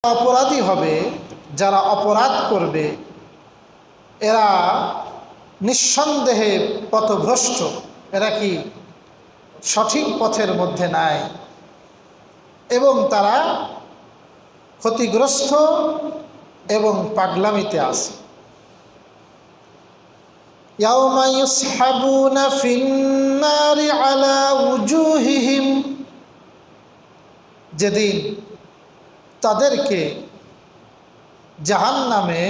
অপরাধী হবে, যারা অপরাধ করবে এরা নিঃসন্দেহে পথভ্রষ্ট, এরা কি সঠিক পথের মধ্যে নাই এবং তারা ক্ষতিগ্রস্ত এবং পাগলামিতে আছে। ইয়াউমা ইউসহাবুনা ফিন্নারি আলা উজুহিহিম, যেদিন তাদেরকে জাহান্নামে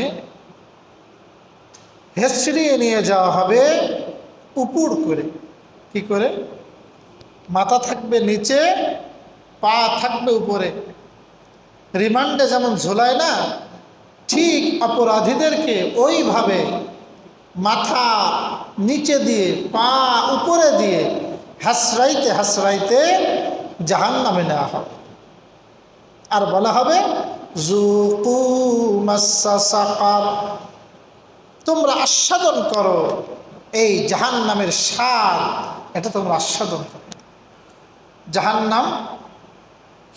হেঁচড়িয়ে নিয়ে যাওয়া হবে উপর করে। কি করে? মাথা থাকবে নিচে, পা থাকবে উপরে। রিমান্ডে যেমন ঝোলায় না, ঠিক অপরাধীদেরকে ওইভাবে মাথা নিচে দিয়ে পা উপরে দিয়ে হাসরাইতে হাসরাইতে জাহান্নামে নেওয়া হবে। আর বলা হবে যুকু মাসসা সাকার, তোমরা আস্বাদন করো এই জাহান্নামের স্বাদ, এটা তোমরা আস্বাদন করো। জাহান্নাম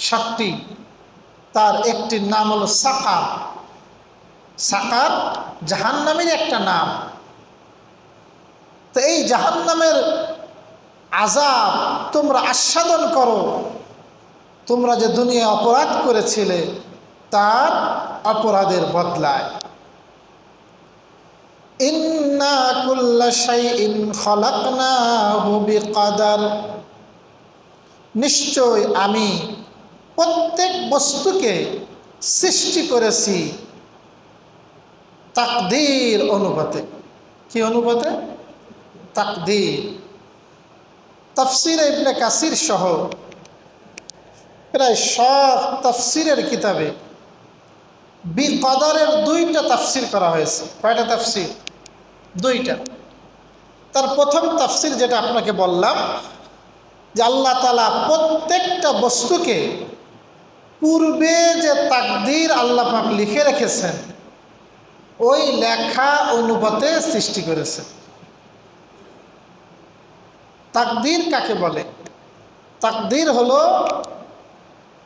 7টি, তার একটির নাম হলো সাকার। সাকার জাহান্নামের একটা নাম। তো এই জাহান্নামের আযাব তোমরা আস্বাদন করো, তোমরা যে দুনিয়া অপরাধ করেছিলে তার অপরাধের বদলায়। ইন্না কুল্লা শাইইন খালাকনাহু বিকদার, নিশ্চয় আমি প্রত্যেক বস্তুকে সৃষ্টি করেছি তাকদীর অনুপাতে। কি অনুপাতে? তাকদীর। তাফসীর ইবনে কাসির সহ প্রায় সব তাফসীরের কিতাবে বিকদারের 2টা তাফসীর করা হয়েছে। কয়টা তাফসীর? 2টা। তার প্রথম তাফসীর যেটা আপনাকে বললাম, যে আল্লাহ তাআলা প্রত্যেকটা বস্তুকে পূর্বে যে তাকদীর আল্লাহ পাক লিখে রেখেছেন ওই লেখা অনুপাতে সৃষ্টি করেছেন। তাকদীর কাকে বলে? তাকদীর হলো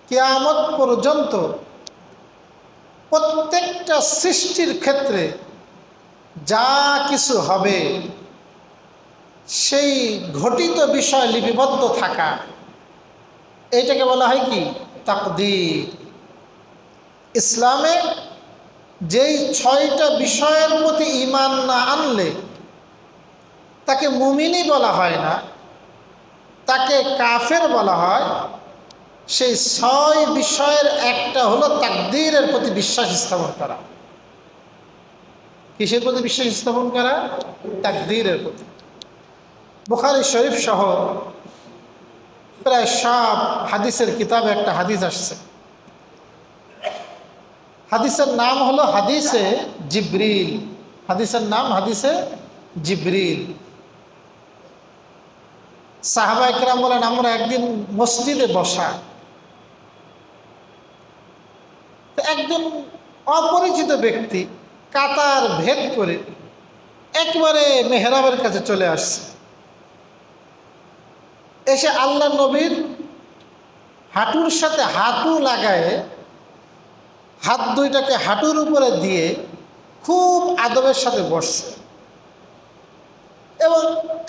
কিয়ামত পর্যন্ত প্রত্যেকটা সৃষ্টির ক্ষেত্রে যা কিছু হবে সেই ঘটিত বিষয় লিপিবদ্ধ থাকা, এটাকে বলা হয় কি? তাকদীর। ইসলামে যেই 6টা বিষয়ের প্রতি ঈমান না আনলে তাকে মুমিনই বলা হয় না, তাকে কাফের বলা হয়। সেই 6 বিষয়ের একটা হলো তাকদীরের প্রতি বিশ্বাস স্থাপন করা। কিসের প্রতি বিশ্বাস স্থাপন করা? তাকদীরের প্রতি। বুখারী শরীফ সহ প্রায় সব হাদিসের কিতাবে একটা হাদিস আসছে। হাদিসের নাম হলো হাদিসে জিবরিল। হাদিসের নাম হাদিসে জিবরিল। সাহাবা ইকরাম বলেন, আমরা একদিন মসজিদে বসা, একজন অপরিচিত ব্যক্তি কাতার ভেদ করে একবারে মেহরাবের কাছে চলে আসছে। এসে আল্লাহ নবীর হাঁটুর সাথে হাঁটু লাগায়ে হাত 2টাকে হাঁটুর উপরে দিয়ে খুব আদবের সাথে বসছে এবং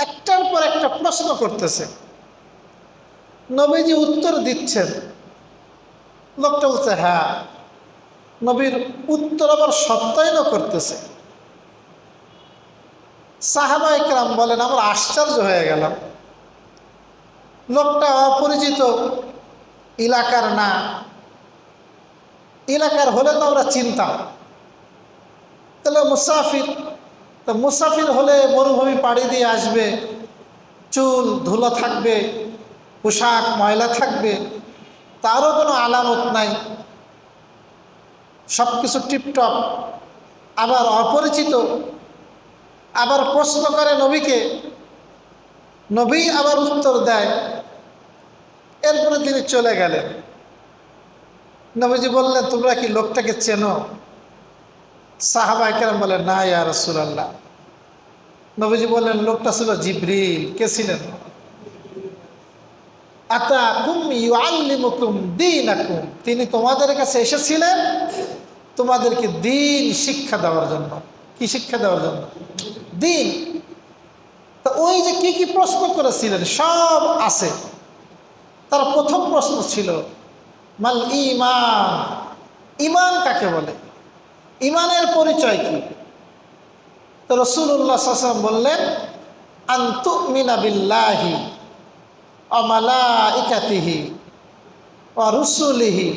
একটার পর একটা প্রশ্ন করতেছে। নবীজি উত্তর দিচ্ছেন। লোকটা বলছে হ্যাঁ। নবীর উত্তর আবার সত্যায়ন করতেছে। সাহাবা ইকরাম বলেন, আমরা আশ্চর্য হয়ে গেলাম। লোকটা অপরিচিত এলাকার না, এলাকার হলে তো আমরা চিনতাম। তাহলে মুসাফির, তো মুসাফির হলে মরুভূমি পাড়ি দিয়ে আসবে, চুল ধুলো থাকবে, পোশাক ময়লা থাকবে, তারও কোনো আলামত নাই, সব কিছু টিপটপ। আবার অপরিচিত, আবার প্রশ্ন করে নবীকে, নবী আবার উত্তর দেয়। এরপরে তিনি চলে গেলেন। নবীজি বললেন, তোমরা কি লোকটাকে চেনো? সাহাবা ইকরাম বলেন, না ইয়া রাসূলুল্লাহ। নবীজি বললেন, লোকটা ছিল জিবরিল। কে ছিলেন? আতাকুম ইউআল্লিমুকুম দীনাকুম, তিনি তোমাদের কাছে এসেছিলেন তোমাদেরকে দিন শিক্ষা দেওয়ার জন্য। কি শিক্ষা দেওয়ার জন্য? দিন। তা ওই যে কি কি প্রশ্ন করেছিলেন সব আছে। তার প্রথম প্রশ্ন ছিল মাল ঈমান, ঈমান কাকে বলে, ঈমানের পরিচয় কি? তো রাসূলুল্লাহ সাল্লাল্লাহু আলাইহি ওয়াসাল্লাম বললেন আন তুমিনা বিল্লাহি ওয়া মালাইকাতিহি ওয়া রুসুলিহি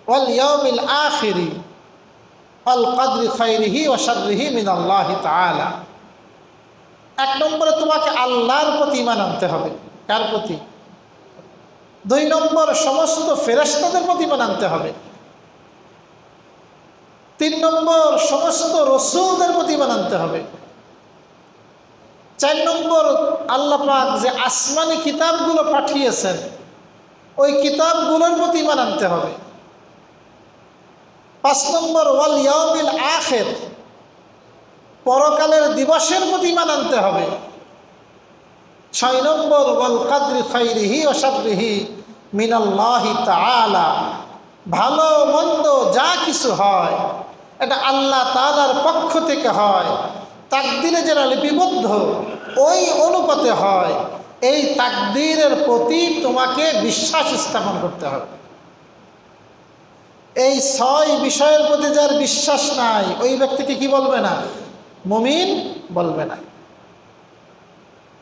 ওয়াল ইয়াউমিল আখিরি ওয়াল কদরি খাইরিহি ওয়া শাররিহি মিনাল্লাহি তাআলা। এক নম্বরে তোমাকে আল্লাহর প্রতি ঈমান আনতে হবে। কার প্রতি? 2 নম্বর সমস্ত ফেরেশতাদের প্রতি ঈমান আনতে হবে। 3 নম্বর সমস্ত রসূলদের প্রতি ঈমান আনতে হবে। 4 নম্বর আল্লাহ পাক যে আসমানি কিতাবগুলো পাঠিয়েছেন ওই কিতাবগুলোর প্রতি ঈমান আনতে হবে। 5 নম্বর ওয়াল ইয়াউমিল আখির, পরকালের দিবসের প্রতি ঈমান আনতে হবে। 6 নম্বর ওয়াল কদরি খাইরিহি ওয়া শাররিহি মিনাল্লাহি তাআলা, ভালো মন্দ যা কিছু হয় এটা আল্লাহ তাআলার পক্ষ থেকে হয়, তাকদীরে যারা লিপিবদ্ধ ওই অনুপাতে হয়। এই তাকদীরের প্রতি তোমাকে বিশ্বাস স্থাপন করতে হবে। এই 6 বিষয়ের প্রতি যার বিশ্বাস নাই ওই ব্যক্তিকে কি বলবে না? মুমিন বলবে না।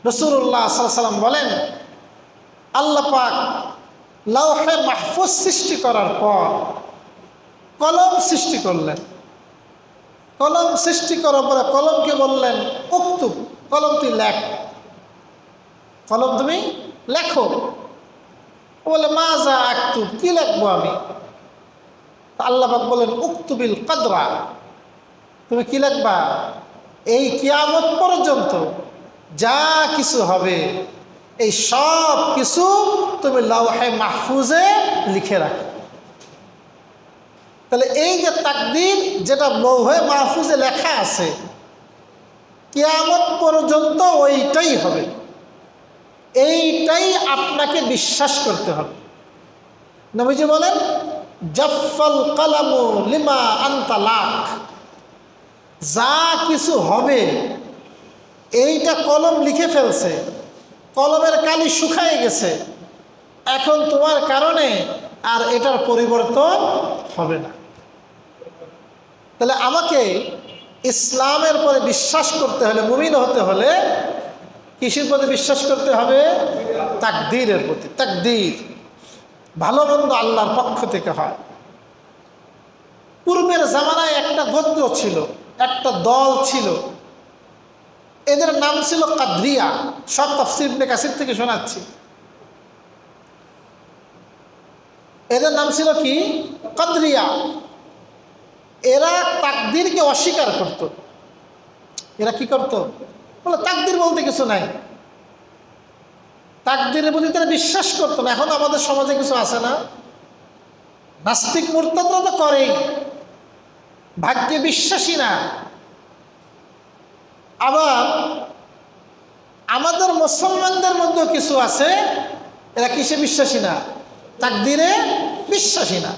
রাসূলুল্লাহ সাল্লাল্লাহু আলাইহি ওয়াসাল্লাম বলেন আল্লাহ পাক লাওহে মাহফুজ সৃষ্টি করার পর কলম সৃষ্টি করলেন। কলম সৃষ্টি করার পরে কলমকে বললেন উক্তুব, কলম তুই লেখ, কলম তুমি লেখো। বলে মাজা আক্তুব, কি লিখবো আমি? আল্লাহ পাক বলেন উক্তুবিল কদরা, তুমি কি লিখবা? এই কিয়ামত পর্যন্ত যা কিছু হবে এই সব কিছু তুমি লাওহে মাহফুজে লিখে রাখো। তাহলে এই যে তাকদীর যেটা লৌহে মাহফুজে লেখা আছে কিয়ামত পর্যন্ত ওইটাই হবে, এইটাই আপনাকে বিশ্বাস করতে হবে। নবীজি বলেন জাফফাল কালামু লিমা আনতা লাক, যা কিছু হবে এইটা কলম লিখে ফেলছে, কলমের কালি শুকায় গেছে, এখন তোমার কারণে আর এটার পরিবর্তন হবে না। তাহলে আমাকে ইসলামের পরে বিশ্বাস করতে হলে, মুমিন হতে হলে কিসের প্রতি বিশ্বাস করতে হবে? তাকদীরের প্রতি। তাকদীর ভালো মন্দ আল্লাহর পক্ষ থেকে হয়। পূর্বের জামানায় একটা গোত্র ছিল, একটা দল ছিল, এদের নাম ছিল কাদরিয়া। সব তাফসীর ইবনে কাসির থেকে শোনাচ্ছি। এদের নাম ছিল কি? কাদরিয়া। এরা তাকদীরকে অস্বীকার করত। এরা কি করত? বলে তাকদীর বলতে কিছু নাই, তাকদীরের প্রতি তারা বিশ্বাস করতো না। এখন আমাদের সমাজে কিছু আছে না, নাস্তিক মুরতাদরা তো করেই, ভাগ্যে বিশ্বাসী না। আবার আমাদের মুসলমানদের মধ্যেও কিছু আছে এরা কিসে বিশ্বাসী না? তাকদীরে বিশ্বাসী না।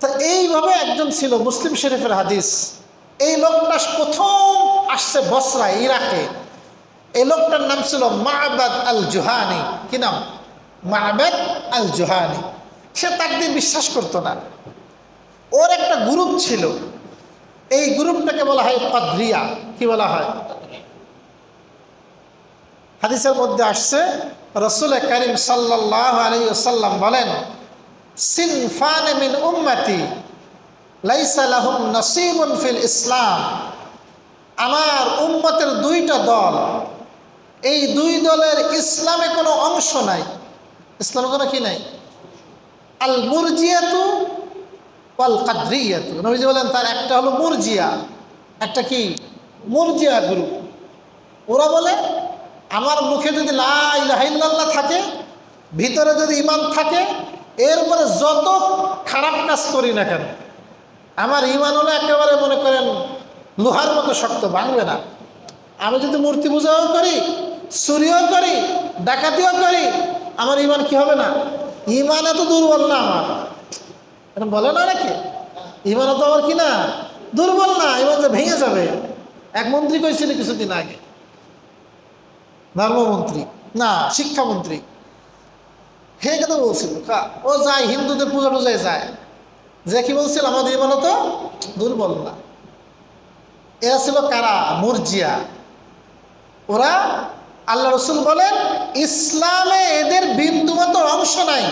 তা এইভাবে একজন ছিল, মুসলিম শরীফের হাদিস। এই লোকটা প্রথম আসছে বসরা, ইরাকে। এই লোকটার নাম ছিল মা'বাদ আল জুহানি। কি নাম? মা'বাদ আল জুহানি। সে তাকদীর বিশ্বাস করতো না। ওর একটা গ্রুপ ছিল, এই গ্রুপটাকে বলা হয় কাদরিয়া। কি বলা হয়? হাদিসের মধ্যে আসছে রাসূল কারীম সাল্লাল্লাহু আলাইহি ওয়াসাল্লাম বলেন সিনফান মিন উম্মতি লাইসা লাহুম নসীবুন ফিল ইসলাম, আমার উম্মতের 2টা দল, এই 2 দলের ইসলামে কোনো অংশ নাই। ইসলামে কোনো কি নাই? আল মুরজিয়াতু ওয়াল কাদরিয়াতু। নবীজি বলেন তার একটা হলো মুরজিয়া, একটা কি? মুরজিয়া গ্রুপ। ওরা বলে আমার মুখে যদি লা ইলাহা ইল্লাল্লাহ থাকে, ভিতরে যদি ঈমান থাকে, এরপরে যত খারাপ কাজ করি না কেন আমার ঈমান হলো একেবারে মনে করেন লোহার মতো শক্ত, ভাঙবে না। আমি যদি মূর্তি পূজাও করি চুরিও করি, ডাকাতিও করি, আমার ইমান কি হবে না? ইমান এত দুর্বল না আমার, এটা বলে না নাকি? ইমান তো আমার কি না, দুর্বল না, ইমান যে ভেঙে যাবে। এক মন্ত্রী কইছিল কিছুদিন আগে, ধর্মমন্ত্রী না শিক্ষামন্ত্রী, হে কথা বলছিল, ও যায় হিন্দুদের পূজা টুজায় যায়, যে কি বলছিল আমাদের ইমান তো দুর্বল না। এরা ছিল কারা? মুরজিয়া। ওরা, আল্লাহ রসুল বলেন, ইসলামে এদের বিন্দুমাত্র অংশ নাই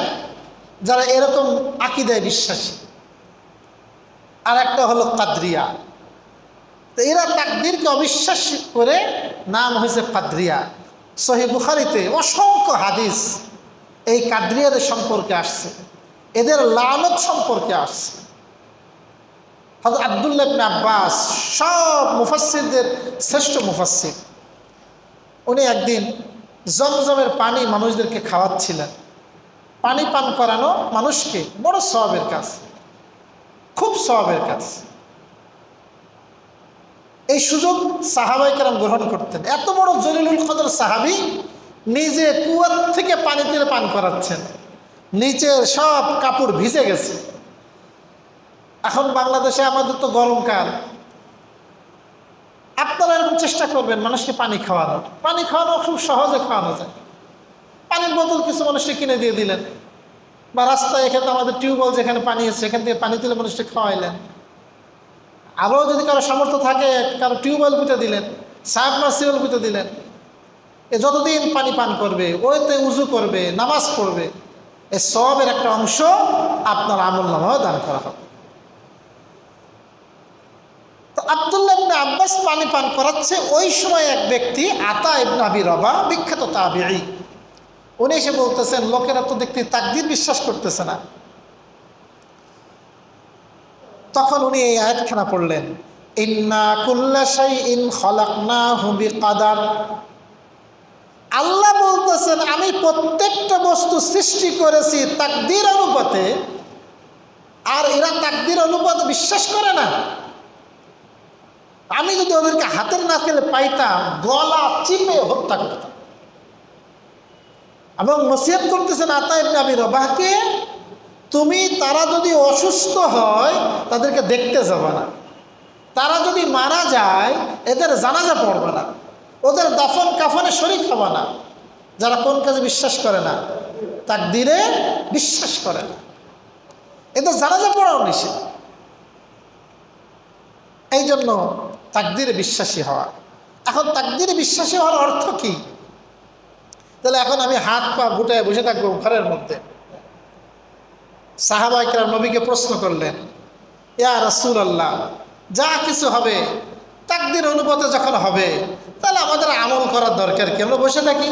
যারা এরকম আকীদায় বিশ্বাসী। আর একটা হলো কাদরিয়া। তো এরা তাকদীরকে অবিশ্বাস করে নাম হয়েছে কাদরিয়া। সহিহ বুখারীতে অসংখ্য হাদিস এই কাদরিয়াদের সম্পর্কে আসছে, এদের লানত সম্পর্কে আসছে। হযরত আব্দুল্লাহ ইবনে আব্বাস, সব মুফাসসিরদের শ্রেষ্ঠ মুফাসসির, উনি একদিন জমজমের পানি মানুষদেরকে খাওয়াচ্ছিলেন। পানি পান করানো মানুষকে বড় সওয়াবের কাজ, খুব সওয়াবের কাজ। এই সুযোগ সাহাবায়ে কেরাম গ্রহণ করতেন। এত বড় জলিলুল কদর সাহাবী নিজে কুয়ার থেকে পানি তুলে পান করাচ্ছেন, নিচের সব কাপড় ভিজে গেছে। এখন বাংলাদেশে আমাদের তো গরমকাল, আপনারা এরকম চেষ্টা করবেন মানুষকে পানি খাওয়ানোর। পানি খাওয়ানো খুব সহজে খাওয়ানো যায়। পানির বোতল কিছু মানুষকে কিনে দিয়ে দিলেন, বা রাস্তায় এখানে আমাদের টিউবওয়েল যেখানে পানি আছে সেখান থেকে পানি তুলে মানুষকে খাওয়াইলেন। আরও যদি কারো সামর্থ্য থাকে কারো টিউবওয়েল পুঁতে দিলেন, সাবমার্সিবল পুঁতে দিলেন। এ যতদিন পানি পান করবে, ওইতে উজু করবে, নামাজ পড়বে, এ সবের একটা অংশ আপনার আমলনামায় দান করা হবে। তো আব্দুল্লাহ ইবনে আব্বাস পানি পান করাচ্ছে, ওই সময় এক ব্যক্তি আতা ইবনে আবি রবাহ, বিখ্যাত তাবিঈ, উনি এসে বলতেছেন, লোকেরা তো দেখতে তাকদীর বিশ্বাস করতেছে না। তখন উনি এই আয়াতখানা পড়লেন, ইন্না কুল্লা শাইইন খালাকনাহু বিকাদার। আল্লাহ বলতেছেন, আমি প্রত্যেকটা বস্তু সৃষ্টি করেছি তাকদীর অনুপাতে, আর এরা তাকদীর অনুপাতে বিশ্বাস করে না। আমি যদি ওদেরকে হাতের নাকেলে পাইতাম, গলা চিপে হত্যা করতাম। এবং নসিহত করতেছেন আতা ইবনে আবি রবাহকে, তুমি তারা যদি অসুস্থ হয় তাদেরকে দেখতে যাবে না, তারা যদি মারা যায় এদের জানাজা পড়বে না, ওদের দাফন কাফনে শরীক হবে না। যারা কোন কাজে বিশ্বাস করে না? তাকদীরে বিশ্বাস করে না, এদের জানাজা পড়াও নিষেধ। এই জন্য তাকদীরে বিশ্বাসী হওয়া। এখন তাকদীরে বিশ্বাসী হওয়ার অর্থ কি? তাহলে এখন আমি হাত পা গুটায় বসে থাকবো ঘরের মধ্যে? সাহাবায়ে কেরাম নবীকে প্রশ্ন করলেন, ইয়া রাসূলুল্লাহ, যা কিছু হবে তাকদীর অনুপাতে যখন হবে, তাহলে আমাদের আমল করার দরকার কি? আমরা বসে থাকি,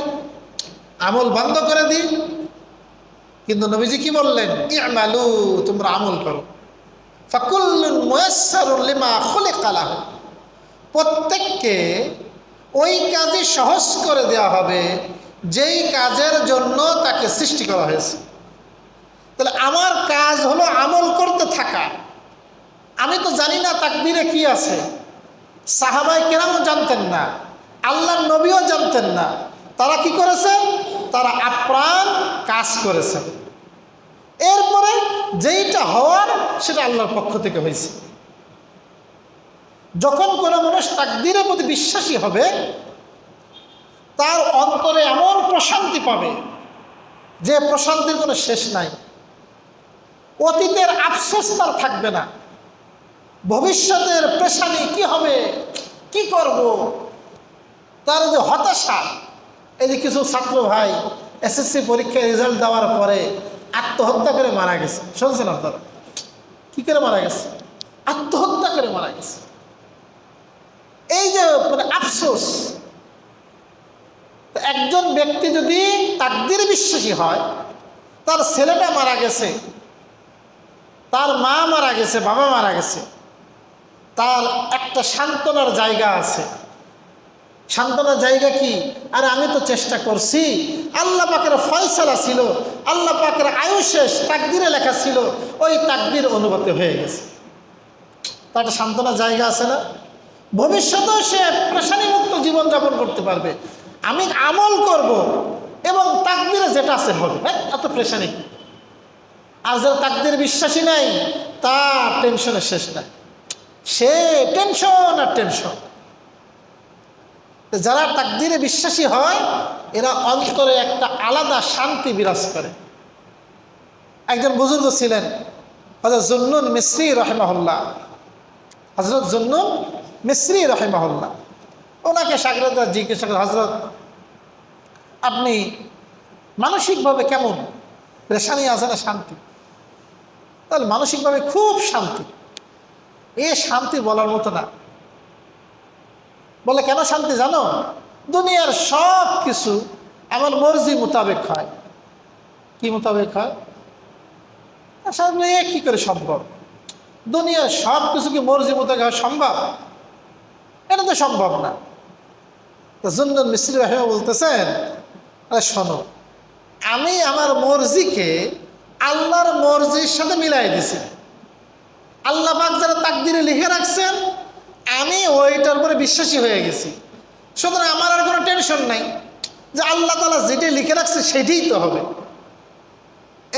আমল বন্ধ করে দিই? কিন্তু নবীজি কি বললেন? ই'মালু, তোমরা আমল করো। ফাকুল্লুন মুয়াসসারুন লিমা খুলিকা লাহু, প্রত্যেককে ওই কাজে সহজ করে দেওয়া হবে যেই কাজের জন্য তাকে সৃষ্টি করা হয়েছে। তাহলে আমার কাজ হলো আমল করতে থাকা। আমি তো জানি না তাকদীরে কি আছে, সাহাবায়ে কেরামও জানতেন না, আল্লাহর নবীও জানতেন না। তারা কি করেছেন? তারা আপ্রাণ কাজ করেছেন। এরপরে যেইটা হওয়ার সেটা আল্লাহর পক্ষ থেকে হয়েছে। যখন কোনো মানুষ তাকদীরের প্রতি বিশ্বাসী হবে, তার অন্তরে এমন প্রশান্তি পাবে যে প্রশান্তির কোনো শেষ নাই। অতীতের আফসোস তার থাকবে না, ভবিষ্যতের পেশানি কি হবে, কি করব, তার যে হতাশা। এই যে কিছু ছাত্র ভাই এসএসসি পরীক্ষায় রেজাল্ট দেওয়ার পরে আত্মহত্যা করে মারা গেছে, শুনছেন আপনারা? কি করে মারা গেছে? আত্মহত্যা করে মারা গেছে। এই যে মানে আফসোস। একজন ব্যক্তি যদি তাকদীর বিশ্বাসী হয়, তার ছেলেটা মারা গেছে, তার মা মারা গেছে, বাবা মারা গেছে, তার একটা সান্ত্বনার জায়গা আছে। সান্ত্বনার জায়গা কি? আরে আমি তো চেষ্টা করছি, আল্লাহ পাকের ফয়সালা ছিল, আল্লাহ পাকের আয়ু শেষ, তাকদীরে লেখা ছিল, ওই তাকদীর অনুপাতে হয়ে গেছে। তার একটা সান্ত্বনার জায়গা আছে না? ভবিষ্যতেও সে পেরেশানিমুক্ত জীবনযাপন করতে পারবে। আমি আমল করব এবং তাকদিরে যেটা আছে হবে, এত প্রেশানি। আর যারা তাকদিরে বিশ্বাসী নাই তার টেনশনের শেষ নাই, সে টেনশন আর টেনশন। যারা তাকদিরে বিশ্বাসী হয় এরা অন্তরে একটা আলাদা শান্তি বিরাজ করে। একজন বুজুর্গ ছিলেন হযরত জুন্নুন মিসরি রাহিমাহুল্লাহ, হযরত জুন্নুন মিসরি রাহিমাহুল্লাহ। ওনাকে শাগরেদরা জিজ্ঞাসা করে, হযরত আপনি মানসিকভাবে কেমন? পেরেশানি আছে না শান্তি? তাহলে মানসিকভাবে খুব শান্তি, এ শান্তি বলার মতো না। বলে কেন শান্তি জানো? দুনিয়ার সব কিছু আমার মর্জি মোতাবেক হয়। কি মোতাবেক হয়? আসলে এ কী করে সম্ভব? দুনিয়ার সব কিছু কি মর্জি মোতাবেক হয় সম্ভব? এটা তো সম্ভব না। তো জুন্নুন মিসরি রাহিমাহুল্লাহ বলতেছেন, আরে শোনো, আমি আমার মর্জিকে আল্লাহর মর্জির সাথে মিলাই দিছি। আল্লাহ পাক যারা তাকদিরে লিখে রাখছেন আমি ওইটার উপরে বিশ্বাসী হয়ে গেছি। সুতরাং আমার আর কোনো টেনশন নাই যে আল্লাহ তাআলা যেটা লিখে রাখছে সেটাই তো হবে।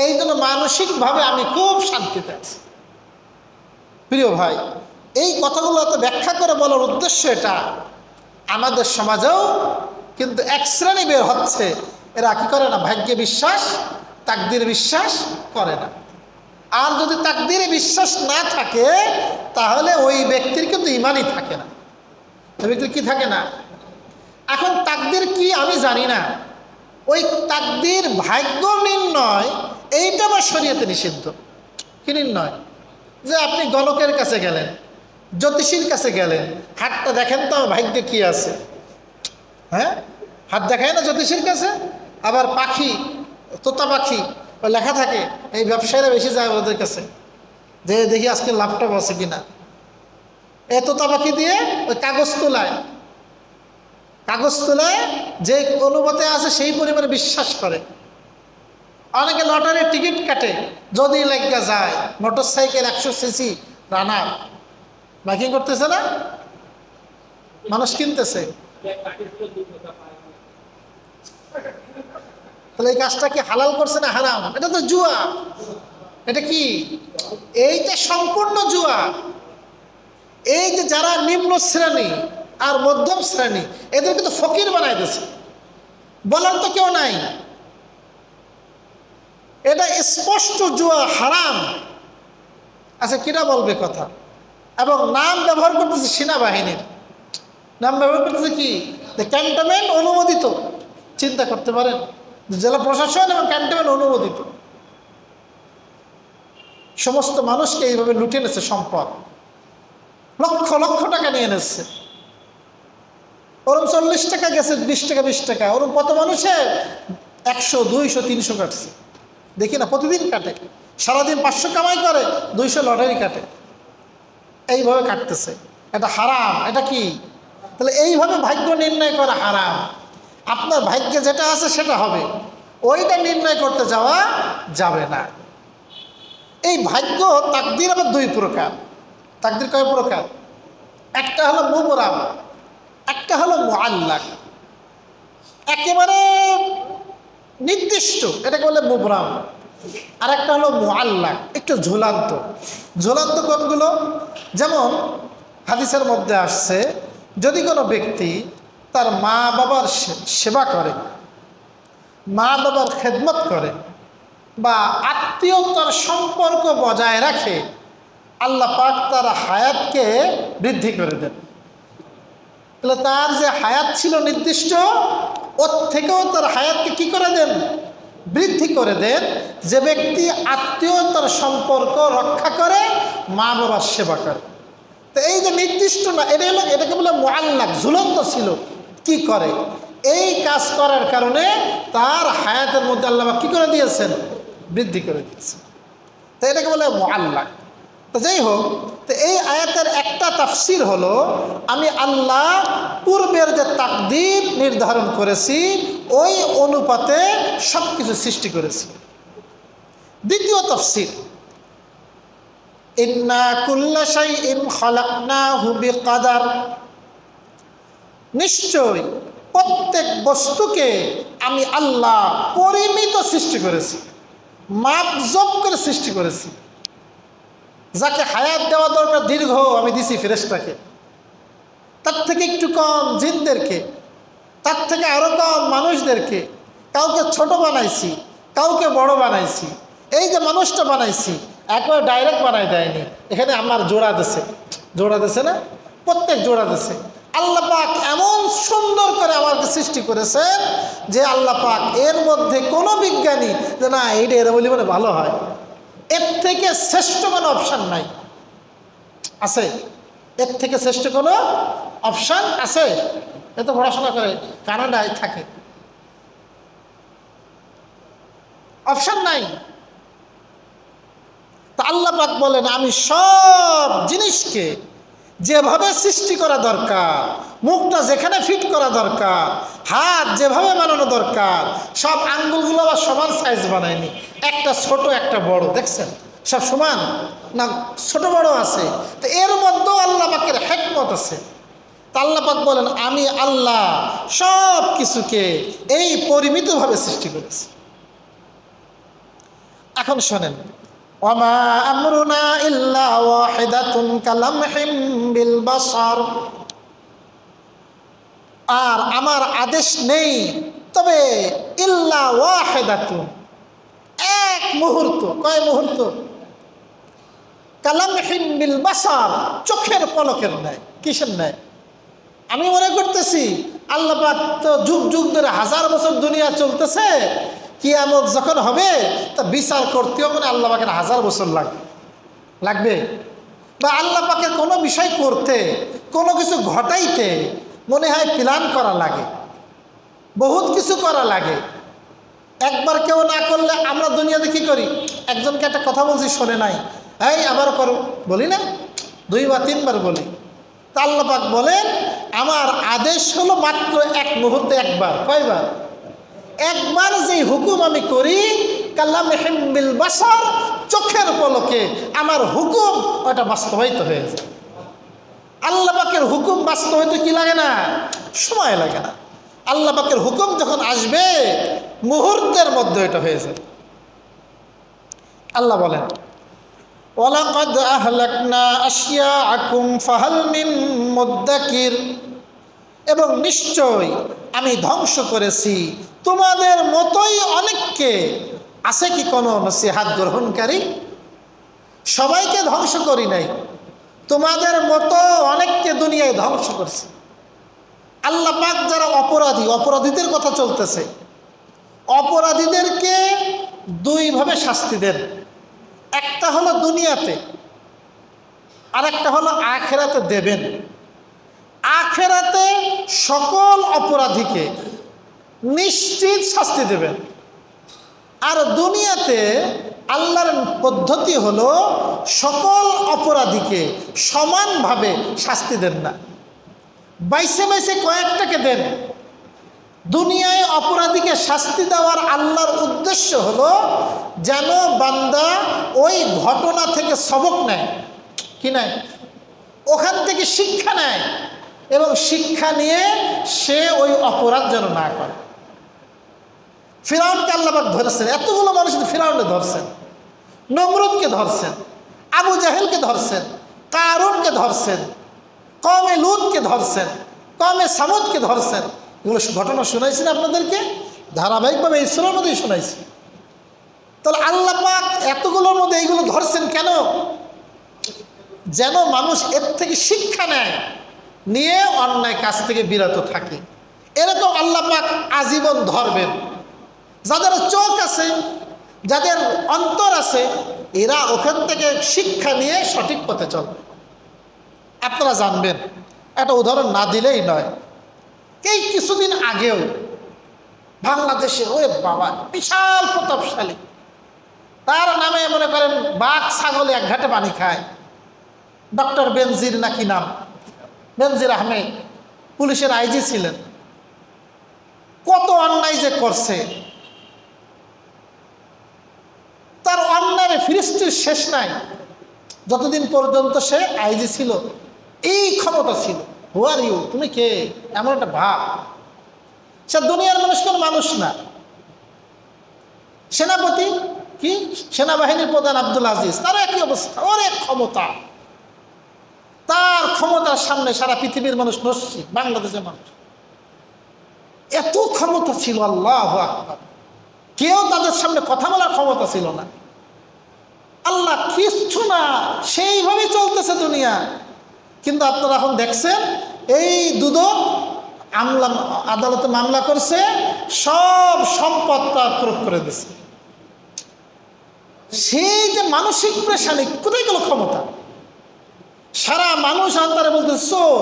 এই জন্য মানসিকভাবে আমি খুব শান্তিতে আছি। প্রিয় ভাই, এই কথাগুলো তো ব্যাখ্যা করে বলার উদ্দেশ্য এটা, আমাদের সমাজেও কিন্তু এক শ্রেণী বের হচ্ছে, এরা কি করে না? ভাগ্যে বিশ্বাস, তাকদিরে বিশ্বাস করে না। আর যদি তাকদিরে বিশ্বাস না থাকে তাহলে ওই ব্যক্তির কিন্তু ইমানই থাকে না। ওই ব্যক্তির কি থাকে না? এখন তাকদির কি আমি জানি না, ওই তাকদির ভাগ্য নির্ণয় এইটা আমার শরীয়তে নিষিদ্ধ। কি নির্ণয়? যে আপনি গণকের কাছে গেলেন, জ্যোতিষীর কাছে গেলেন, হাতটা দেখেন তো আমার ভাগ্যে কি আছে। হ্যাঁ, হাত দেখায় না জ্যোতিষীর কাছে। আবার পাখি, তোতা পাখি লেখা থাকে, এই ব্যবসায়ীরা বেশি যায় ওদের কাছে, যে দেখি আজকে লাভটা বসে কিনা। এ তোতা পাখি দিয়ে ওই কাগজ তোলায়, কাগজ তোলায় যে অনুপাতে আছে সেই পরিমাণে বিশ্বাস করে। অনেকে লটারির টিকিট কাটে, যদি লেগা যায় মোটর সাইকেল 100 সিসি রানার, বাইকিং করতেছে না, মানুষ কিনতেছে। তাহলে এই কাজটা কি হালাল করছে না হারাম? এটা তো জুয়া। এটা কি? এইটা সম্পূর্ণ জুয়া। এই যে যারা নিম্ন শ্রেণী আর মধ্যম শ্রেণী এদেরকে তো ফকির বানাই দিয়েছে, বলার তো কেউ নাই। এটা স্পষ্ট জুয়া, হারাম। আচ্ছা, কিরা বলবে কথা? এবং নাম ব্যবহার করতেছে সেনাবাহিনীর, নাম ব্যবহার করতেছে কি? ক্যান্টনমেন্ট অনুমোদিত। চিন্তা করতে পারেন, জেলা প্রশাসন এবং ক্যান্টনমেন্ট অনুমোদিত। সমস্ত মানুষকে এইভাবে লুটে নিচ্ছে সম্পদ, লক্ষ লক্ষ টাকা নিয়ে নিচ্ছে। ওরম 40 টাকা গেছে, 20 টাকা 20 টাকা, ওরম কত মানুষের 100 200 300 কাটছে। দেখি না, প্রতিদিন কাটে। সারাদিন 500 কামাই করে, 200 লটারি কাটে। এইভাবে কাটতেছে। এটা হারাম। এটা কি? তাহলে এইভাবে ভাগ্য নির্ণয় করা হারাম। আপনার ভাগ্যে যেটা আছে সেটা হবে, ওইটা নির্ণয় করতে যাওয়া যাবে না। এই ভাগ্য তাকদির আবার 2 প্রকার। তাকদির কয় প্রকার? একটা হলো মুবরাম, একটা হলো মুআল্লাক। একেবারে নির্দিষ্ট, এটাকে বলে মুবরাম। আর একটা হলো মুআল্লাক, একটু ঝুলান্ত। ঝুলান্ত কোনগুলো? যেমন হাদিসের মধ্যে আসছে, যদি কোনো ব্যক্তি তার মা বাবার সেবা করে, মা বাবার খেদমত করে, বা আত্মীয়তার সম্পর্ক বজায় রাখে, আল্লাহ পাক তার হায়াতকে বৃদ্ধি করে দেন। তাহলে তার যে হায়াত ছিল নির্দিষ্ট, ওর থেকেও তার হায়াতকে কি করে দেন? বৃদ্ধি করে দেন। যে ব্যক্তি আত্মীয়তার সম্পর্ক রক্ষা করে, মা বাবার সেবা করে। তো এই যে নির্দিষ্ট না, এটাকে বলে মুআল্লাক, ঝুলন্ত ছিল। কি করে? এই কাজ করার কারণে তার হায়াতের মধ্যে আল্লাহ কি করে দিয়েছেন? বৃদ্ধি করে দিয়েছেন। তো এটাকে বলে মুআল্লাক। তো যাই হোক, তো এই আয়াতের একটা তাফসির হলো, আমি আল্লাহ পূর্বের যে তাকদীর নির্ধারণ করেছি ওই অনুপাতে সব কিছু সৃষ্টি করেছি। দ্বিতীয় তাফসির, ইন্না কুল্লা শাইইন খালাকনাহু বিকাদার, নিশ্চয় প্রত্যেক বস্তুকে আমি আল্লাহ পরিমিত সৃষ্টি করেছি, মাপজোপ করে সৃষ্টি করেছি। যাকে হায়াত দেওয়া দরকার দীর্ঘ, আমি দিছি ফেরেশতাকে। তার থেকে একটু কম জিনদেরকে, তার থেকে আরো কম মানুষদেরকে। কাউকে ছোট বানাইছি, কাউকে বড় বানাইছি। এই যে মানুষটা বানাইছি একবার ডাইরেক্ট বানাই দেয়নি, এখানে আমার জোড়া দিছে না, প্রত্যেক জোড়া দিছে। আল্লাহ পাক এমন সুন্দর করে আমাকে সৃষ্টি করেছেন যে আল্লাহ পাক এর মধ্যে কোনো বিজ্ঞানী যে না এইটা এরা বলি মানে ভালো হয়, এর থেকে শ্রেষ্ঠ কোনো অপশান নাই। আছে? এর থেকে শ্রেষ্ঠ কোনো অপশান আছে? এ তো পড়াশোনা করে কানাডায় থাকে, অপশান নাই। তা আল্লাহ পাক বলেন আমি সব জিনিসকে যেভাবে সৃষ্টি করা দরকার, মুখটা যেখানে ফিট করা দরকার, হাত যেভাবে বানানো দরকার, সব আঙ্গুলগুলো আবার সমান সাইজ বানায়নি, একটা ছোট একটা বড়। দেখছেন সব সমান না, ছোট বড় আছে। তো এর মধ্যেও আল্লাহ পাকের হিকমত আছে। তা আল্লাহ পাক বলেন আমি আল্লাহ সব কিছুকে এই পরিমিতভাবে সৃষ্টি করেছি। এখন শোনেন, ওয়ামা আমরুনা ইল্লা ওয়াহিদাতুন কালামহিম বিল বাসার, আর আমার আদেশ নেই তবে ইল্লা ওয়াহিদাতুন, এক মুহূর্ত। কয় মুহূর্ত? কালামহিম বিল বাসার, চোখের পলকের ন্যায়। কিসের ন্যায়? আমি মনে করতেছি আল্লাহ পাক তো যুগ যুগ ধরে, হাজার বছর দুনিয়া চলতেছে, কিয়ামত যখন হবে তা বিচার করতেও মানে আল্লাহ পাকের হাজার বছর লাগবে। বা আল্লাহ পাকের কোনো বিষয় করতে, কোনো কিছু ঘটাইতে মনে হয় প্ল্যান করা লাগে, বহুত কিছু করা লাগে। একবার কেউ না করলে আমরা দুনিয়াতে কি করি? একজনকে একটা কথা বলছি শোনে নাই, এই আবার করো, বলি না? 2 বা 3 বার বলি। তা আল্লাহ পাক বলেন আমার আদেশ হলো মাত্র এক মুহূর্তে একবার। কয়বার? একবার যেই হুকুম আমি করি, কালামহিম বিল বাসার, চোখের পলকে আমার হুকুম ওটা বাস্তবায়িত হয়ে যায়। আল্লাহ পাকের হুকুম বাস্তবায়িত কি লাগে না? সময় লাগে না। আল্লাহ পাকের হুকুম যখন আসবে মুহূর্তের মধ্যে এটা হয়ে যায়। আল্লাহ বলেন ওয়ালাকাদ আহলাকনা আশিয়াআকুম ফাহাল মিন মুদ্দাকির, এবং নিশ্চয় আমি ধ্বংস করেছি তোমাদের মতোই অনেককে, আছে কি কোনো নসিহত গ্রহণকারী? সবাইকে ধ্বংস করি নাই, তোমাদের মতো অনেককে দুনিয়ায় ধ্বংস করছে। আল্লাহ পাক যারা অপরাধী, অপরাধীদের কথা চলতেছে, অপরাধীদেরকে 2 ভাবে শাস্তি দেন। একটা হলো দুনিয়াতে, আর একটা হলো আখিরাতে দেবেন। আখিরাতে সকল অপরাধীকে নিশ্চিত শাস্তি দেবেন, আর দুনিয়াতে আল্লাহর পদ্ধতি হলো সকল অপরাধীকে সমানভাবে শাস্তি দেন না, বাইসে বাইসে কয়েকটাকে দেন। দুনিয়ায় অপরাধীকে শাস্তি দেওয়ার আল্লাহর উদ্দেশ্য হলো যেন বান্দা ওই ঘটনা থেকে সবক নেয়, কি নেয়? ওখান থেকে শিক্ষা নেয়, এবং শিক্ষা নিয়ে সে ওই অপরাধ যেন না করে। ফিরাউনকে আল্লাহ পাক ধরেছেন, এতগুলো মানুষ ফিরাউনকে ধরছেন, নমরুদকে ধরছেন, আবু জাহেলকে ধরছেন, কারুনকে ধরছেন, কওমে লুতকে ধরছেন, কওমে সামুদকে ধরছেন। এগুলো ঘটনা শোনাইছি না আপনাদেরকে, ধারাবাহিকভাবে এই সূরার মধ্যেই শোনাইছি। তাহলে আল্লাহ পাক এতগুলোর মধ্যে এইগুলো ধরছেন কেন? যেন মানুষ এর থেকে শিক্ষা নেয়, নিয়ে অন্যায় কাজ থেকে বিরত থাকে। এরকম আল্লাহ পাক আজীবন ধরবেন। যাদের চোখ আছে, যাদের অন্তর আছে, এরা ওখান থেকে শিক্ষা নিয়ে সঠিক পথে চলবে। আপনারা জানবেন, একটা উদাহরণ না দিলেই নয়। এই কিছুদিন আগেও বাংলাদেশে ওরে বাবা বিশাল প্রতাপশালী, তার নামে মনে করেন বাঘ ছাগলে এক ঘাটে পানি খায়, ডক্টর বেনজির নাকি নাম, বেনজির আহমেদ, পুলিশের আইজি ছিলেন। কত অন্যায় যে করছে, তার অন্যায়ের ফিরিস্তির শেষ নাই। যতদিন পর্যন্ত সে আইজি ছিল, এই ক্ষমতা ছিল। হু আর ইউ, তুমি কে, এমন একটা ভাব। সে দুনিয়ার মানুষ কোনো মানুষ না। সেনাপতি কি সেনাবাহিনীর প্রধান আব্দুল আজিজ, তার একই অবস্থা, অনেক ক্ষমতা। তার ক্ষমতার সামনে সারা পৃথিবীর মানুষ নস্যি, বাংলাদেশের মানুষ। এত ক্ষমতা ছিল, আল্লাহু আকবার। কেউ তাদের সামনে কথা বলার ক্ষমতা ছিল না। আল্লাহ কিচ্ছু না, সেইভাবে চলতেছে দুনিয়া। কিন্তু আপনারা এখন দেখছেন এই দুদক আদালতে মামলা করছে, সব সম্পদ তার প্রয়োগ করে দিছে। সেই যে মানসিক প্রেশানি, কোথায় গেল ক্ষমতা? সারা মানুষ আন্তারে বলতে চোর,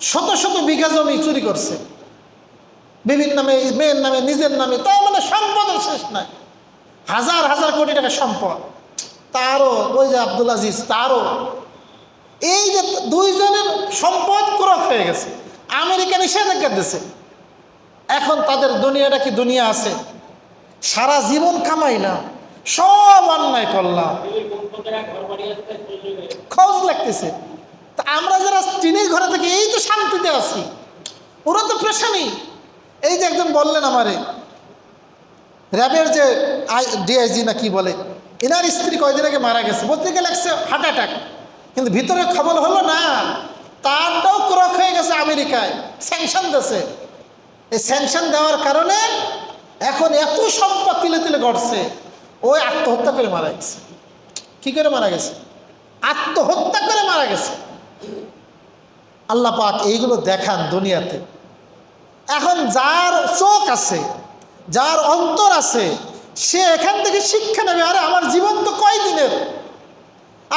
শত শত বিঘা জমি চুরি করছে, বিভিন্ন নামে, মেয়ের নামে, নিজের নামে। তাই মানে সম্পদের শেষ নাই, হাজার হাজার কোটি টাকা সম্পদ তারও। ওই যে আব্দুল আজিজ, তারও। এই যে দুইজনের সম্পদ ক্রোক হয়ে গেছে, আমেরিকা নিষেধাজ্ঞা দিয়েছে। এখন তাদের দুনিয়াটা কি দুনিয়া আছে? সারা জীবন কামাইলাম, সব অন্যায় করলাম, খোঁজ লাগতেছে। তা আমরা যারা টিনের ঘরে থাকি, এই তো শান্তিতে আছি, ওরা তো প্রেশানি। এই যে একজন বললেন আমারে, র্যাবের যে ডিআইজি না কি বলে, এনার স্ত্রী কয়দিন আগে মারা গেছে, বলতে গেলে হার্ট অ্যাটাক। কিন্তু ভিতরে খবর হলো না, তারটাও ক্রক হয়ে গেছে আমেরিকায়, স্যাংশন দিয়েছে। এই স্যাংশন দেওয়ার কারণে এখন এত সম্পদ তিলে তিলে ঘটছে। ওই আত্মহত্যা করে মারা গেছে। কি করে মারা গেছে? আত্মহত্যা করে মারা গেছে। আল্লাহ পাক এইগুলো দেখান দুনিয়াতে। এখন যার চোখ আছে, যার অন্তর আছে, সে এখান থেকে শিক্ষা নেবে। আরে আমার জীবন তো কয়দিনের,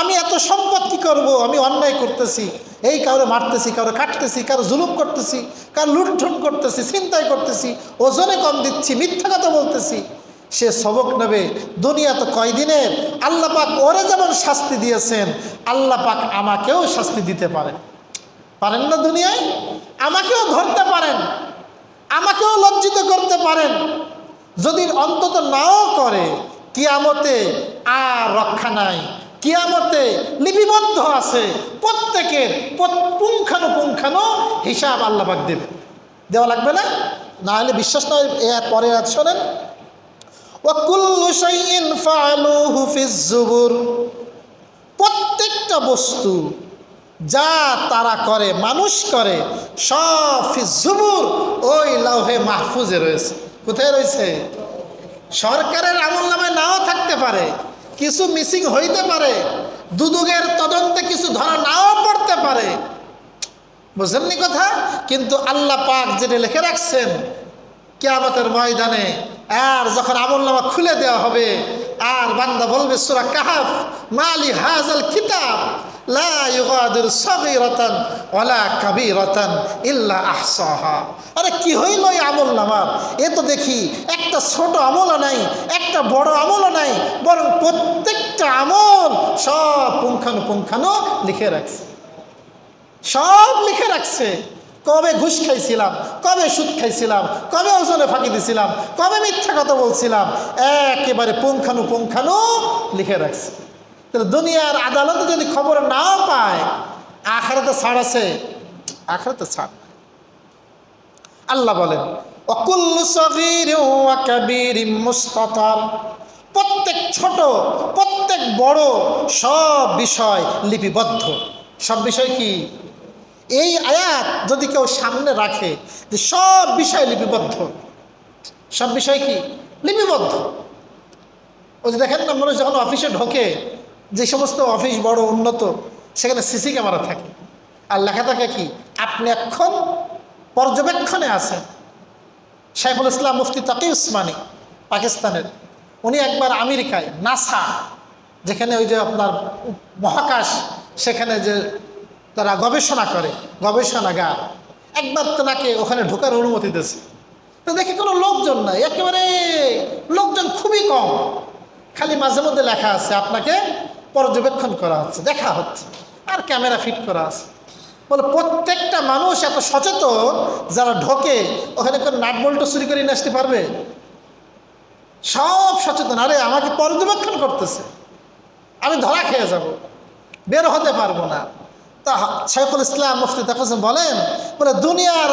আমি এত সম্পদ কি করবো? আমি অন্যায় করতেছি, এই কারো মারতেছি, কারো কাটতেছি, কারো জুলুম করতেছি, কারো লুণ্ঠন করতেছি, ছিনতাই করতেছি, ওজনে কম দিচ্ছি, মিথ্যা কথা বলতেছি। সে সবক নেবে, দুনিয়া তো কয়দিনের। আল্লাহ পাক ওরে যেমন শাস্তি দিয়েছেন, আল্লাহ পাক আমাকেও শাস্তি দিতে পারেন। পারেন না? দুনিয়ায় আমাকেও ধরতে পারেন, আমাকেও লজ্জিত করতে পারেন। যদি অন্তত নাও করে, কিয়ামতে আর রক্ষা নাই। কিয়ামতে লিপিবদ্ধ আছে, প্রত্যেকের পুঙ্খানু হিসাব আল্লাহ পাক দেবে। দেওয়া লাগবে না? না হলে বিশ্বাস নয়। এর পরে শোনেন, ওয়াকুল্লু শাইইন ফাআলুহু ফিজ জুবুর। প্রত্যেকটা বস্তু যা তারা করে, মানুষ করে, সব ফিজ জুবুর, ওই লাউহে মাহফুজে রয়েছে। কোথায় রয়েছে? সরকারের আমলনামায় নাও থাকতে পারে, কিছু মিসিং হইতে পারে, দুদকের তদন্তে কিছু ধরা নাও পড়তে পারে, বুঝলেননি কথা? কিন্তু আল্লাহ পাক যেটা লিখে রাখছেন, কিয়ামতের ময়দানে আর যখন আমলনামা খুলে দেওয়া হবে, আর বান্দা বলবে সূরা কাহফ, মালি হাযাল কিতাব লা ইউগাদিরু সাগীরাতান ওয়ালা কাবীরাতান ইল্লা আহসাহা। আরে কি হইল এই আমলনামার? এ তো দেখি একটা ছোট আমলও নাই, একটা বড় আমলও নাই, বরং প্রত্যেকটা আমল সব পুঙ্খানু লিখে রাখছে, সব লিখে রাখছে। কবে ঘুষ খাইছিলাম, কবে সুদ খাইছিলাম, কবে ওজনে ফাঁকি দিছিলাম, কবে মিথ্যা কথা বলছিলাম, একেবারে পুঙ্খানু লিখে রাখছে। তাহলে দুনিয়ার আদালতে যদি খবর নাও পায়, আখিরাতে ছাড় আছে? আখিরাতে ছাড়। আল্লাহ বলেন, ওয়াকুল্লু সাগীরিন ওয়া কাবীরিন মুস্তাতার। প্রত্যেক ছোট, প্রত্যেক বড়, সব বিষয় লিপিবদ্ধ। সব বিষয় কি? এই আয়াত যদি কেউ সামনে রাখে যে সব বিষয় লিপিবদ্ধ, সব বিষয় কি লিপিবদ্ধ। ওই যে দেখেন না, মানুষ যখন অফিসে ঢোকে, যে সমস্ত অফিস বড় উন্নত, সেখানে সিসি ক্যামেরা থাকে, আর লেখা থাকে কি, আপনি এখন পর্যবেক্ষণে আছেন। শাইখুল ইসলাম মুফতি তাকি উসমানী পাকিস্তানের, উনি একবার আমেরিকায় নাসা, যেখানে ওই যে আপনার মহাকাশ, সেখানে যে তারা গবেষণা করে, গবেষণাগার, একবার তেনাকে ওখানে ঢোকার অনুমতি দিয়েছে। তো দেখে কোনো লোকজন নাই, একেবারে লোকজন খুবই কম, খালি মাঝে মধ্যে লেখা আছে আপনাকে পর্যবেক্ষণ করা হচ্ছে, দেখা হচ্ছে, আর ক্যামেরা ফিট করা আছে। বলে প্রত্যেকটা মানুষ এত সচেতন, যারা ঢোকে ওখানে কোন নাট বল্টু চুরি করে নিয়ে আসতে পারবে? সব সচেতন, আরে আমাকে পর্যবেক্ষণ করতেছে, আমি ধরা খেয়ে যাব, বের হতে পারবো না। তা শাইখুল ইসলাম মুফতি তাকি বলেন বলে দুনিয়ার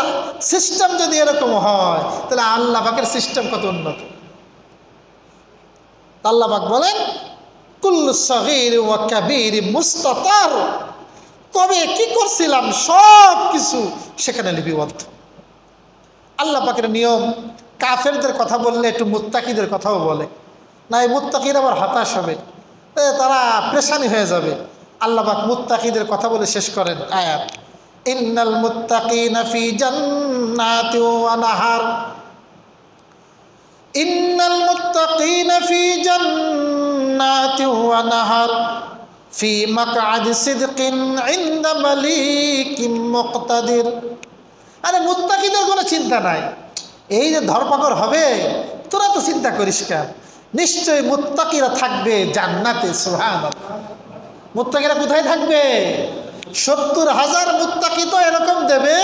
সিস্টেম যদি এরকম হয় তাহলে আল্লাহ পাকের সিস্টেম কত উন্নত। আল্লাহ পাক বলেন কুল্লু সগীর ওয়া কাবীর মুস্তাতার, কবে কি করছিলাম সব কিছু সেখানে লিপিবদ্ধ। আল্লাহ পাকের নিয়ম, কাফেরদের কথা বললে একটু মুত্তাকিদের কথাও বলে না, এই মুত্তাকিরা আবার হতাশ হবে, তারা পেরেশানি হয়ে যাবে। আল্লাহ পাক মুত্তাকিদের কথা বলে শেষ করেন আয়াত, ইন্নাল মুত্তাকিনা ফি জান্নাতি ওয়া নাহার, ইন্নাল মুত্তাকিনা ফি জান্নাতি ওয়া নাহার ফি মাকআদি সিদকিন ইনদা মালিকিন মুকতাদির। আরে মুত্তাকিদের কোনো চিন্তা নাই, এই যে ধরপাকড় হবে তোরা তো চিন্তা করিস কেন, নিশ্চয়ই মুত্তাকিরা থাকবে জান্নাতে। সুবহানাল্লাহ। মুত্তাকিরা কোথায় থাকবে? ৭০,০০০ মুত্তাকি তো এরকম দেবে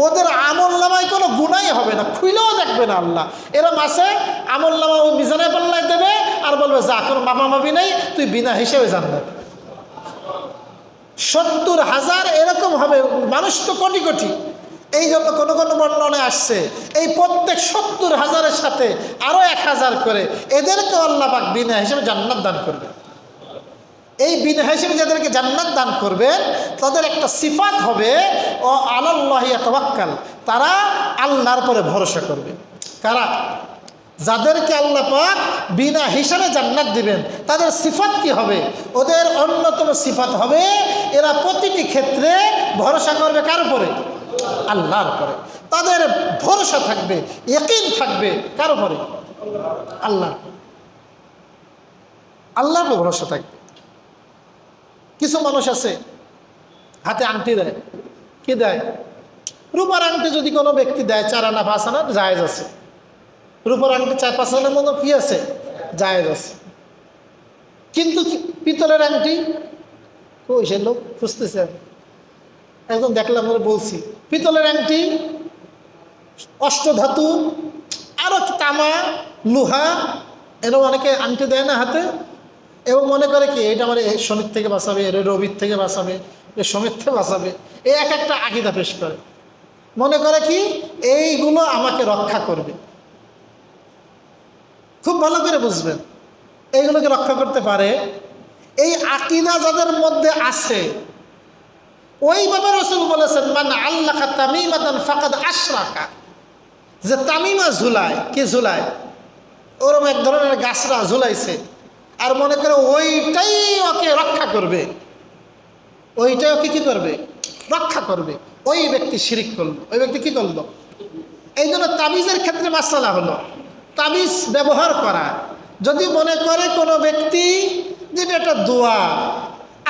ওদের আমল নামায় কোনো গুনাই হবে না, খুইলেও দেখবে না আল্লাহ। এরকম আছে আমল নামা ও মিজানে পাল্লায় দেবে আর বলবে যা কোনো মাপামাপি নেই, তুই বিনা হিসেবে জান্নাত। ৭০,০০০ এরকম হবে, মানুষ তো কোটি কোটি। এই জন্য কোনো কোনো বর্ণনায় আসছে এই প্রত্যেক ৭০,০০০-এর সাথে আরও ১,০০০ করে এদেরকে আল্লাহ পাক বিনা হিসেবে জান্নাত দান করবে। এই বিনা হিসেবে যাদেরকে জান্নাত দান করবেন তাদের একটা সিফাত হবে ও আলাল্লাহি ইয়াতাওয়াক্কাল, তারা আল্লাহর পরে ভরসা করবে। কারা? যাদেরকে আল্লাহ পাক বিনা হিসাবে জান্নাত দিবেন তাদের সিফাত কি হবে? ওদের অন্যতম সিফাত হবে এরা প্রতিটি ক্ষেত্রে ভরসা করবে কার উপরে? আল্লাহর উপরে। তাদের ভরসা থাকবে, ইয়াকিন থাকবে কার উপরে? আল্লাহ। আল্লাহর উপর ভরসা থাকবে। কিছু মানুষ আছে হাতে আংটি দেয়, কি দেয়? রূপার আংটি যদি কোনো ব্যক্তি দেয় ৪ আনা ৫ আনা জায়েজ আছে। রূপার আংটি ৪-৫ আনার মতো কি আছে? জায়েজ আছে। কিন্তু পিতলের আংটি ওই সে লোক খুঁজতেছে, একদম দেখলাম বলে বলছি, পিতলের আংটি অষ্টধাতু আরও তামা লোহা এরকম অনেকে আংটি দেয় না হাতে, এবং মনে করে কি এটা আমার শনির থেকে বাঁচাবে, এর রবির থেকে বাঁচাবে, এর সোমের থেকে বাঁচাবে, এই এক একটা আকীদা পেশ করে। মনে করে কি এইগুলো আমাকে রক্ষা করবে। খুব ভালো করে বুঝবেন, এইগুলোকে রক্ষা করতে পারে এই আকীদা যাদের মধ্যে আছে। ওইভাবে রাসূল বলেছেন মান আল্লাকা তামিমাতান ফাকাদ আশরাকা, যে তামিমা ঝুলায়, কি ঝুলায়? ওরকম এক ধরনের গাছরা ঝুলাইছে আর মনে করে ওইটাই ওকে রক্ষা করবে, ওইটাই ওকে কি করবে? রক্ষা করবে। ওই ব্যক্তি শিরিক করলো। ওই ব্যক্তি কি করলো? এই জন্য তাবিজের ক্ষেত্রে মাসালা হলো তাবিজ ব্যবহার করা। যদি মনে করে কোনো ব্যক্তি যেটা একটা দোয়া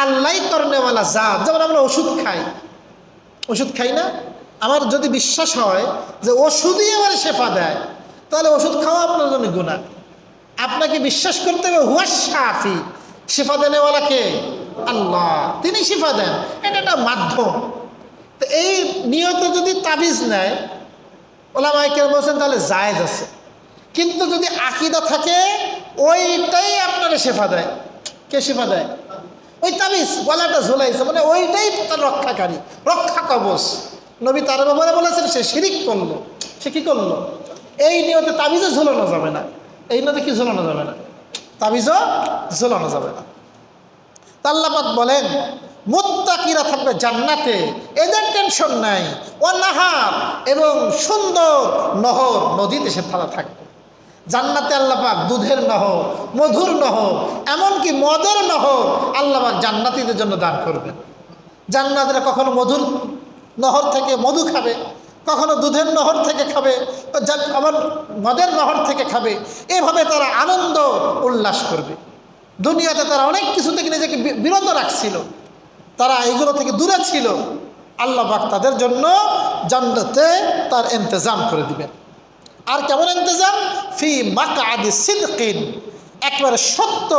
আল্লাহ করনেওয়ালা জাত, যেমন আমরা ওষুধ খাই, ওষুধ খাই না? আমার যদি বিশ্বাস হয় যে ওষুধই আমার শেফা দেয়, তাহলে ওষুধ খাওয়া আপনার জন্য গুনাহ। আপনাকে বিশ্বাস করতে হবে হুয়া শাফি, শিফা দেনেওয়ালা কে? আল্লাহ, তিনি শিফা দেন। এটা একটা মাধ্যম। তো এই নিয়তে যদি তাবিজ নেয় ওলামায়ে কেরাম বলছেন তাহলে জায়েজ আছে। কিন্তু যদি আকীদা থাকে ওইটাই আপনারা শেফা দেয়। কে শেফা দেয়? ওই তাবিজ গলাটা ঝোলাইছে মানে ওইটাই তার রক্ষাকারী, রক্ষা কবচ। নবী তার ব্যাপারে বলেছেন সে শিরিক করলো। সে কি করলো? এই নিয়তে তাবিজও ঝোলানো যাবে না। এই নিয়তে কি ঝোলানো যাবে না? তাবিজও ঝোলানো যাবে না। আল্লাহ পাক বলেন মুত্তাকিরা থাকবে জান্নাতে, এদের টেনশন নাই। ও নাহার, এবং সুন্দর নহর নদীতে সে তারা থাকবে। জান্নাতে আল্লাহ পাক দুধের নহর, মধুর নহর, এমনকি মদের নহর আল্লাহ পাক জান্নাতীদের জন্য দান করবেন। জান্নাতীরা কখনো মধুর নহর থেকে মধু খাবে, কখনো দুধের নহর থেকে খাবে, আবার মদের নহর থেকে খাবে। এভাবে তারা আনন্দ উল্লাস করবে। দুনিয়াতে তারা অনেক কিছু থেকে নিজেকে বিরত রাখছিল, তারা এগুলো থেকে দূরে ছিল। আল্লাহ পাক তাদের জন্য জান্নাতে তার ইন্তজাম করে দিবেন। আর কেমন ইন্তজাম? ফি মাকআদি সিদকিন, একবারে সত্য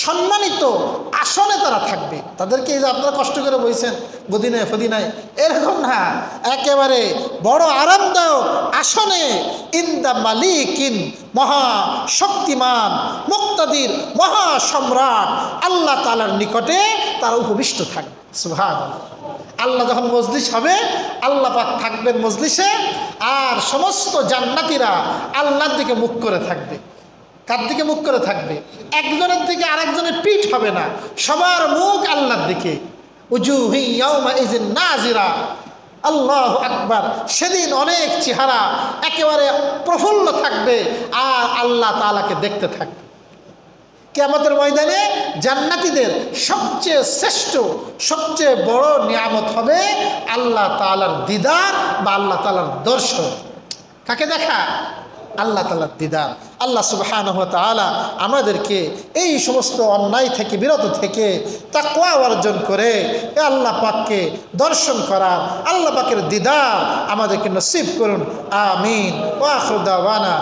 সম্মানিত আসনে তারা থাকবে। তাদেরকে এই যে আপনারা কষ্ট করে বইছেন মদিনায় ফদিনায়, এরকম না, একেবারে বড় আরামদায়ক আসনে ইনদা মালিকিন, মহা শক্তিমান মুক্তাদির, মহা সম্রাট আল্লাহ তাআলার নিকটে তারা উপবিষ্ট থাকবে। সুবহানাল্লাহ। আল্লাহ যখন মজলিস হবে, আল্লাহ পাক থাকবেন মজলিসে, আর সমস্ত জান্নাতীরা আল্লাহর দিকে মুখ করে থাকবে। কার দিকে মুখ করে থাকবে? একজনের দিকে আরেকজনের পিঠ হবে না, সবার মুখ আল্লাহর দিকে। উজুহি ইয়াউমাইযিন নাযিরা, আল্লাহু আকবার। সেদিন অনেক চেহারা একেবারে প্রফুল্ল থাকবে আর আল্লাহ তাআলাকে দেখতে থাকবে। কিয়ামতের ময়দানে জান্নাতীদের সবচেয়ে শ্রেষ্ঠ, সবচেয়ে বড় নিয়ামত হবে আল্লাহ তাআলার দিদার বা আল্লাহ তাআলার দর্শন। কাকে দেখা? আল্লাহ তাআলার দিদার। আল্লাহ সুবহানাহু ওয়া তাআলা আমাদেরকে এই সমস্ত অন্যায় থেকে বিরত থেকে তাকওয়া অর্জন করে আল্লাহ পাককে দর্শন করার, আল্লাহ পাকের দিদার আমাদেরকে নসিব করুন। আমিন। ওয়া আখিরু দাওয়ানা।